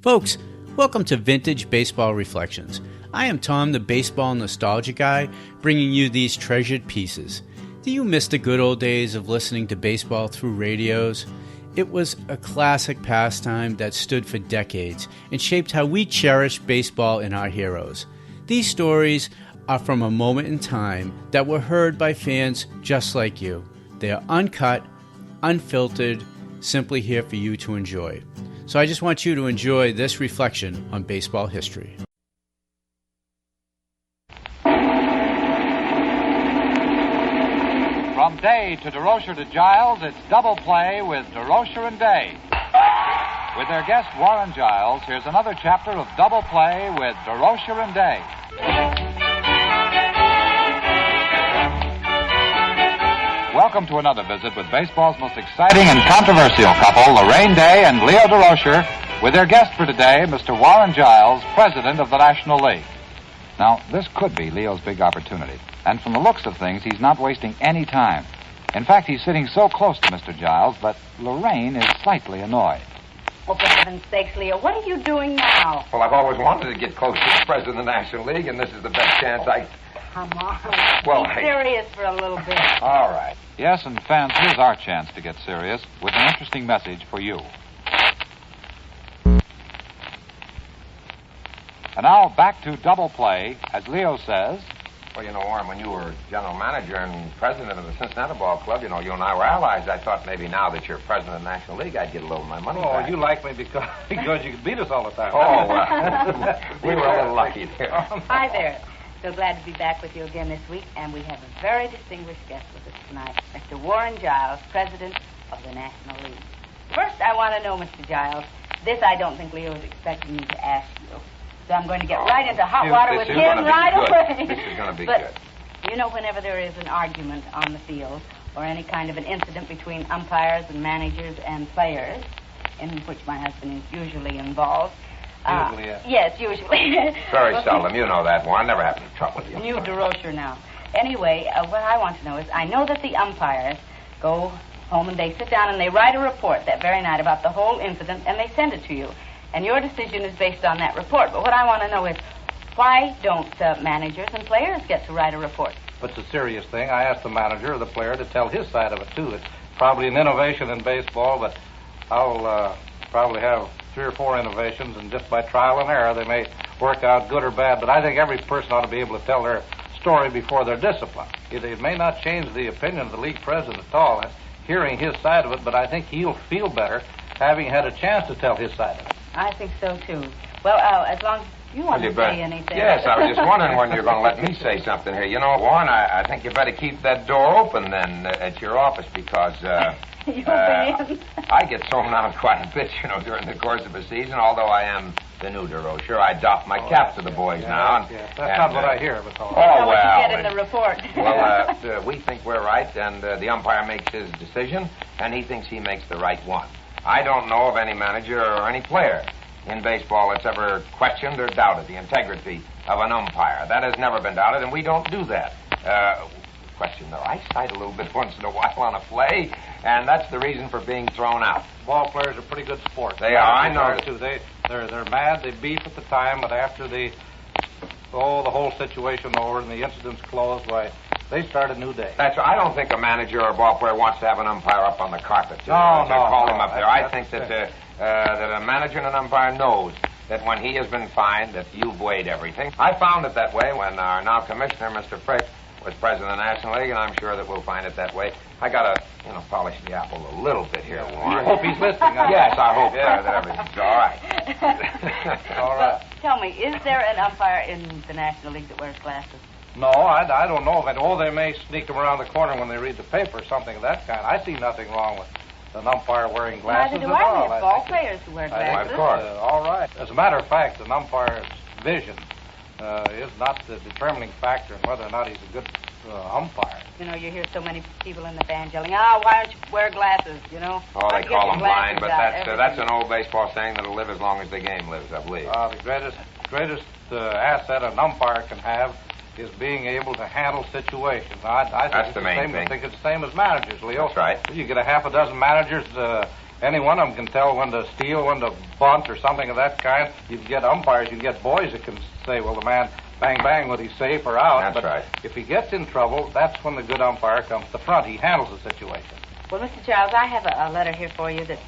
Folks, welcome to Vintage Baseball Reflections. I am Tom, the baseball nostalgia guy, bringing you these treasured pieces. Do you miss the good old days of listening to baseball through radios? It was a classic pastime that stood for decades and shaped how we cherish baseball and our heroes. These stories are from a moment in time that were heard by fans just like you. They are uncut, unfiltered, simply here for you to enjoy. So I just want you to enjoy this reflection on baseball history. From Day to Durocher to Giles, it's Double Play with Durocher and Day. With their guest Warren Giles, here's another chapter of Double Play with Durocher and Day. Welcome to another visit with baseball's most exciting and controversial couple, Laraine Day and Leo Durocher, with their guest for today, Mr. Warren Giles, president of the National League. Now, this could be Leo's big opportunity, and from the looks of things, he's not wasting any time. In fact, he's sitting so close to Mr. Giles, but Laraine is slightly annoyed. Oh, for heaven's sakes, Leo, what are you doing now? Well, I've always wanted to get close to the president of the National League, and this is the best chance I... Come on. Well, be serious for a little bit. All right. Yes, and fans, here's our chance to get serious with an interesting message for you. And now, back to Double Play, as Leo says... Well, you know, Warren, when you were general manager and president of the Cincinnati Ball Club, you know, you and I were allies. I thought maybe now that you're president of the National League, I'd get a little of my money back. Oh, you like me because you could beat us all the time. Oh, well, we were a little lucky there. Hi there. So glad to be back with you again this week, and we have a very distinguished guest with us tonight, Mr. Warren Giles, president of the National League. First, I want to know, Mr. Giles, this I don't think Leo is expecting me to ask you. So I'm going to get right into hot water with him right away. This is going to be but, good. You know, whenever there is an argument on the field or any kind of an incident between umpires and managers and players, in which my husband is usually involved. Usually, yes. Yes, usually. Very seldom. You know that, Warren. Never having trouble with you. New Durocher now. Anyway, what I want to know is, I know that the umpires go home and they sit down and they write a report that very night about the whole incident and they send it to you. And your decision is based on that report. But what I want to know is, why don't managers and players get to write a report? It's a serious thing. I asked the manager or the player to tell his side of it, too. It's probably an innovation in baseball, but I'll probably have 3 or 4 innovations, and just by trial and error, they may work out good or bad. But I think every person ought to be able to tell their story before they're disciplined. It may not change the opinion of the league president at all, hearing his side of it, but I think he'll feel better having had a chance to tell his side of it. I think so, too. Well, as long as you want to say anything. Yes, I was just wondering when you're going to let me say something here. You know, Warren, I think you better keep that door open then at your office because I get thrown out quite a bit, you know, during the course of a season. Although I am the new Durocher, I doff my cap to the boys now. That's not what I hear. But oh, well. What you get in the report. Well, we think we're right, and the umpire makes his decision, and he thinks he makes the right one. I don't know of any manager or any player in baseball that's ever questioned or doubted the integrity of an umpire. That has never been doubted, and we don't do that. Question their eyesight a little bit once in a while on a play, and that's the reason for being thrown out. Ball players are pretty good sports. They are, I know. Too. They're mad, they beef at the time, but after the whole situation over and the incident's closed, why, they start a new day. That's right. I don't think a manager or a ball player wants to have an umpire up on the carpet. Call him up there. I think that a manager and an umpire knows that when he has been fined, that you've weighed everything. I found it that way when our now commissioner, Mr. Frick, was president of the National League, and I'm sure that we'll find it that way. I got to, polish the apple a little bit here, Warren. I hope he's listening. Yes, I hope that everything's all right. All right. Tell me, is there an umpire in the National League that wears glasses? No, I don't know of it. Oh, they may sneak them around the corner when they read the paper or something of that kind. I see nothing wrong with an umpire wearing glasses Neither do at all. I. Ball players who wear glasses. Of course. All right. As a matter of fact, an umpire's vision is not the determining factor in whether or not he's a good umpire. You know, you hear so many people in the band yelling, why don't you wear glasses, you know? Oh, they call them blind, but that's an old baseball saying that'll live as long as the game lives, I believe. The greatest asset an umpire can have is being able to handle situations. I think That's the main thing. I think it's the same as managers, Leo. That's right. You get a half a dozen managers any one of them can tell when to steal, when to bunt, or something of that kind. You can get umpires, you can get boys that can say, well, the man, bang, bang, whether he's safe or out. That's but right. If he gets in trouble, that's when the good umpire comes to the front. He handles the situation. Well, Mr. Giles, I have a letter here for you that,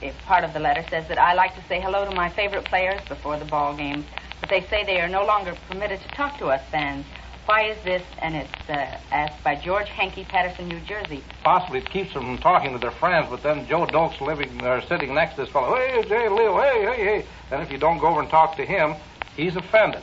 if part of the letter says that I like to say hello to my favorite players before the ball games, but they say they are no longer permitted to talk to us fans. Why is this? And it's asked by George Hankey, Patterson, New Jersey. Possibly it keeps them from talking to their friends, but then Joe Doak's sitting next to this fellow. Hey, Jay, Leo, hey. And if you don't go over and talk to him, he's offended.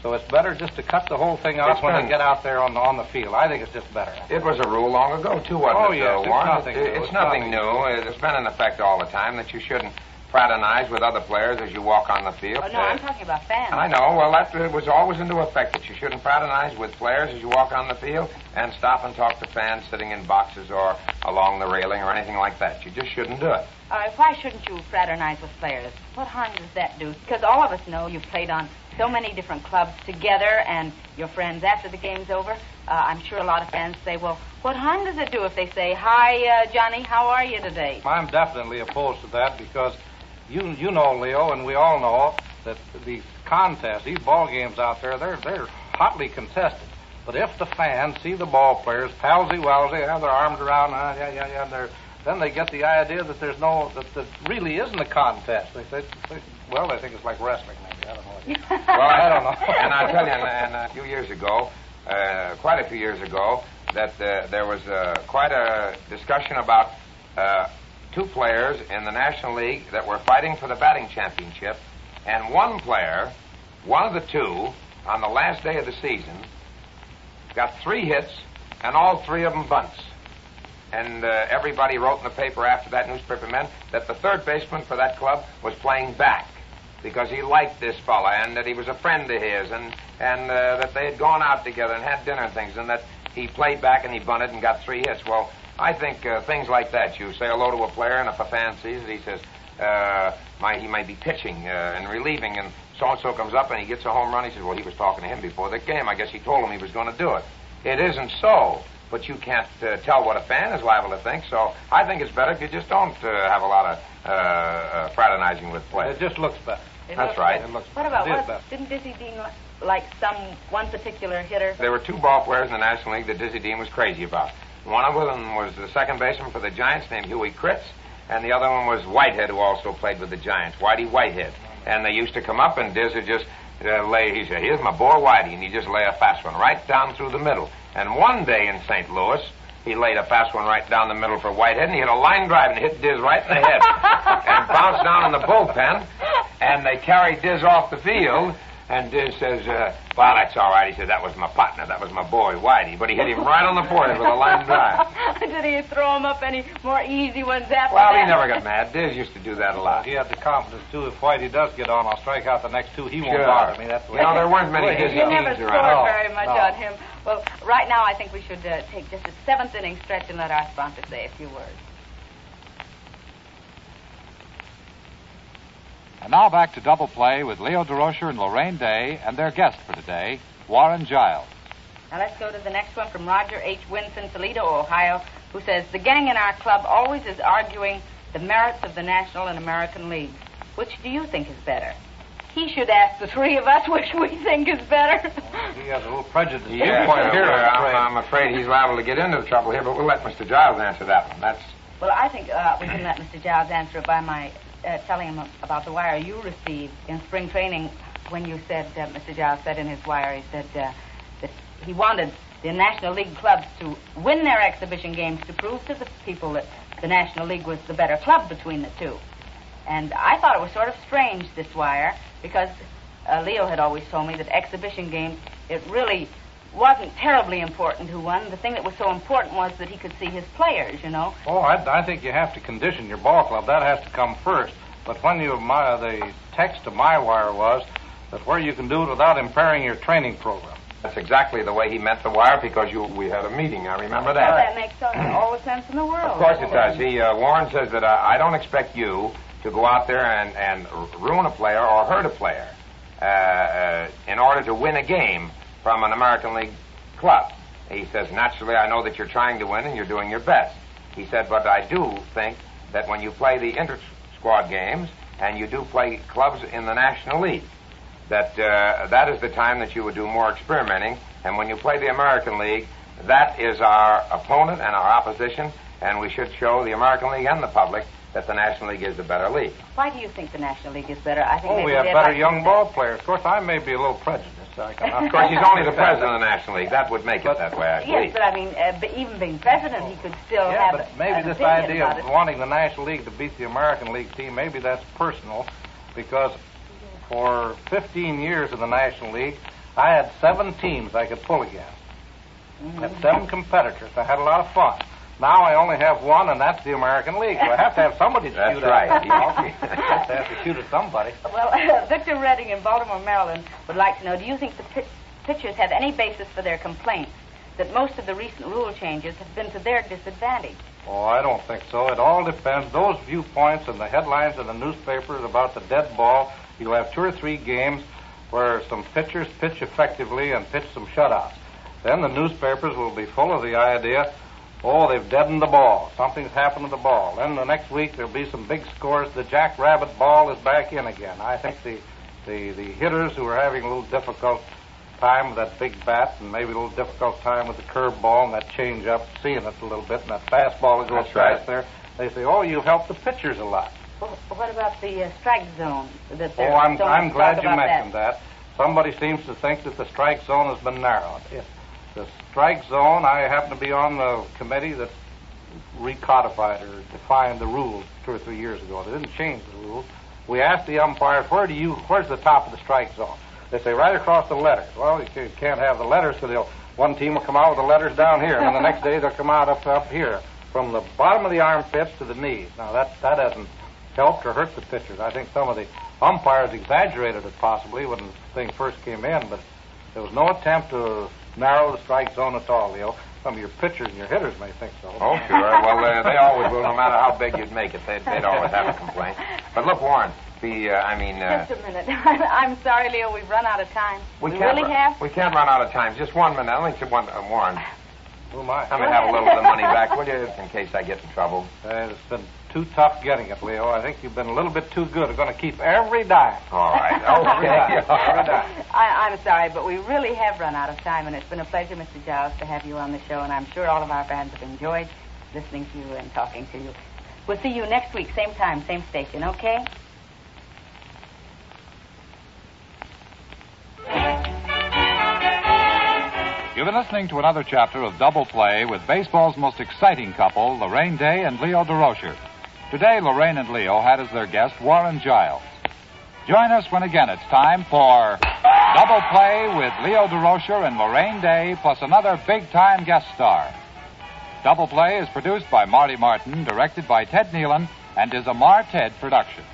So it's better just to cut the whole thing out when they get out there on the field. I think it's just better. It was a rule long ago, too, wasn't Oh, it, yes, Warren? it's nothing new. It's been in effect all the time that you shouldn't fraternize with other players as you walk on the field. Oh, no, I'm talking about fans. I know. Well, that was always into effect, that you shouldn't fraternize with players as you walk on the field and stop and talk to fans sitting in boxes or along the railing or anything like that. You just shouldn't do it. Why shouldn't you fraternize with players? What harm does that do? Because all of us know you've played on so many different clubs together and your friends after the game's over. I'm sure a lot of fans say, well, what harm does it do if they say, hi, Johnny, how are you today? I'm definitely opposed to that because you know, Leo, and we all know that these contests, these ball games out there, they're hotly contested. But if the fans see the ball players palsy-walsy, have their arms around, then they get the idea that that really isn't a contest. They think it's like wrestling, maybe. I don't know. Well, I don't know. And I tell you, and a few years ago, quite a few years ago, that there was quite a discussion about two players in the National League that were fighting for the batting championship, and one player, one of the two, on the last day of the season, got 3 hits, and all 3 of them bunts. And everybody wrote in the paper after that, newspapermen, that the third baseman for that club was playing back because he liked this fella and that he was a friend of his and that they had gone out together and had dinner and things and that he played back and he bunted and got 3 hits. Well, I think things like that, you say hello to a player and if a fan sees it, he says, he might be pitching and relieving and so-and-so comes up and he gets a home run. He says, well, he was talking to him before the game. I guess he told him he was going to do it. It isn't so. But you can't tell what a fan is liable to think, so I think it's better if you just don't have a lot of fraternizing with players. It just looks better. That's right. What about, didn't Dizzy Dean like one particular hitter? There were 2 ball players in the National League that Dizzy Dean was crazy about. One of them was the second baseman for the Giants named Huey Kritz, and the other one was Whitehead, who also played with the Giants, Whitey Whitehead. And they used to come up, and Diz would just he said, here's my boy Whitey, and he'd just lay a fast one right down through the middle. And one day in St. Louis, he laid a fast one right down the middle for Whitehead, and he hit a line drive and hit Diz right in the head. And bounced down in the bullpen, and they carried Diz off the field, and Diz says, well, that's all right. He said, that was my partner, that was my boy Whitey. But he hit him right on the forehead with a line drive. Did he throw him up any more easy ones after Well, that? he never got mad. Diz used to do that a lot. He had the confidence, too, if Whitey does get on, I'll strike out the next 2. He won't Sure. bother me. That's the way. You know, there weren't many Dizzy You never Deans scored around. very much on him. Well, right now I think we should take just a 7th inning stretch and let our sponsor say a few words. And now back to Double Play with Leo Durocher and Laraine Day and their guest for today, Warren Giles. Now let's go to the next one from Roger H. Winson, Toledo, Ohio, who says, the gang in our club always is arguing the merits of the National and American Leagues. Which do you think is better? He should ask the 3 of us which we think is better. He has a little prejudice. Yes, I'm afraid he's liable to get into the trouble here, but we'll let Mr. Giles answer that one. Well, I think we can let Mr. Giles answer it by my telling him about the wire you received in spring training when you said, Mr. Giles said in his wire, he said that he wanted the National League clubs to win their exhibition games to prove to the people that the National League was the better club between the 2. And I thought it was sort of strange, this wire, because Leo had always told me that exhibition games, it really wasn't terribly important who won. The thing that was so important was that he could see his players, you know. Oh, I think you have to condition your ball club. That has to come first. But when the text of my wire was that where you can do it without impairing your training program. That's exactly the way he meant the wire because we had a meeting. I remember that. Well, that makes all the sense in the world. Of course it does. Warren says that I don't expect you to go out there and ruin a player or hurt a player in order to win a game from an American League club. He says, naturally, I know that you're trying to win and you're doing your best. He said, but I do think that when you play the inter-squad games and you do play clubs in the National League, that that is the time that you would do more experimenting. And when you play the American League, that is our opponent and our opposition, and we should show the American League and the public that the National League is the better league. Why do you think the National League is better? I think we have better young ball players. Of course, I may be a little prejudiced. Of course, he's only the president of the National League. That would make it that way, I believe. Yes, but I mean, even being president, he could still have but maybe this idea of wanting the National League to beat the American League team, maybe that's personal, because for 15 years in the National League, I had 7 teams I could pull against. I had 7 competitors. I had a lot of fun. Now I only have 1, and that's the American League. So I have to have somebody to shoot at. That's right. I have to shoot at somebody. Well, Victor Redding in Baltimore, Maryland would like to know, do you think the pitchers have any basis for their complaints that most of the recent rule changes have been to their disadvantage? Oh, I don't think so. It all depends. Those viewpoints and the headlines in the newspapers about the dead ball, you'll have 2 or 3 games where some pitchers pitch effectively and pitch some shutouts. Then the newspapers will be full of the idea, oh, they've deadened the ball. Something's happened to the ball. Then the next week there'll be some big scores. The jackrabbit ball is back in again. I think the hitters who are having a little difficult time with that big bat and maybe a little difficult time with the curve ball and that change up, seeing it a little bit, and that fastball that goes fast there, they say, oh, you've helped the pitchers a lot. Well, what about the strike zone? I'm glad you mentioned that. Somebody seems to think that the strike zone has been narrowed. The strike zone, I happen to be on the committee that recodified or defined the rules 2 or 3 years ago. They didn't change the rules. We asked the umpires, where's the top of the strike zone? They say, right across the letters. Well, you can't have the letters, so one team will come out with the letters down here, and then the next day they'll come out up here, from the bottom of the armpits to the knees. Now, that hasn't helped or hurt the pitchers. I think some of the umpires exaggerated it possibly when the thing first came in, but there was no attempt to narrow the strike zone at all, Leo. Some of your pitchers and your hitters may think so. Oh, sure. Well, they always will, no matter how big you'd make it. They'd always have a complaint. But look, Warren, Just a minute. I'm sorry, Leo, we've run out of time. We really have? We can't run out of time. Just 1 minute. Only Warren. Who am I? Let me have a little of the money back, will you, in case I get in trouble? It's been too tough getting it, Leo. I think you've been a little bit too good. We're going to keep every dime. All right. Okay. Every dime. I'm sorry, but we really have run out of time, and it's been a pleasure, Mr. Giles, to have you on the show, and I'm sure all of our fans have enjoyed listening to you and talking to you. We'll see you next week, same time, same station, okay? You've been listening to another chapter of Double Play with baseball's most exciting couple, Laraine Day and Leo Durocher. Today, Laraine and Leo had as their guest Warren Giles. Join us when again it's time for Double Play with Leo Durocher and Laraine Day, plus another big-time guest star. Double Play is produced by Marty Martin, directed by Ted Nealon, and is a Mar-Ted production.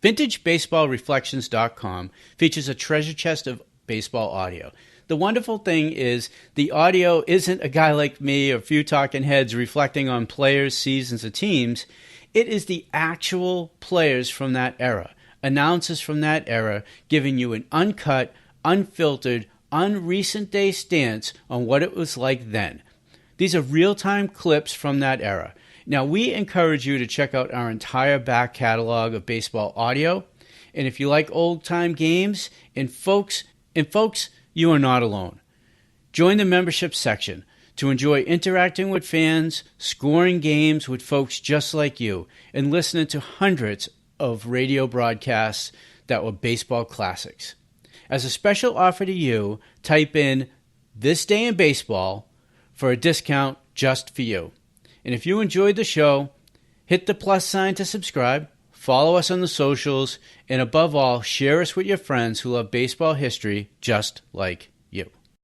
VintageBaseballReflections.com features a treasure chest of baseball audio. The wonderful thing is the audio isn't a guy like me or a few talking heads reflecting on players, seasons, or teams. It is the actual players from that era, announcers from that era, giving you an uncut, unfiltered, unrecent day stance on what it was like then. These are real-time clips from that era. Now, we encourage you to check out our entire back catalog of baseball audio. And if you like old-time games, and folks, you are not alone. Join the membership section to enjoy interacting with fans, scoring games with folks just like you, and listening to hundreds of radio broadcasts that were baseball classics. As a special offer to you, type in "This Day in Baseball" for a discount just for you. And if you enjoyed the show, hit the plus sign to subscribe, follow us on the socials, and above all, share us with your friends who love baseball history just like you.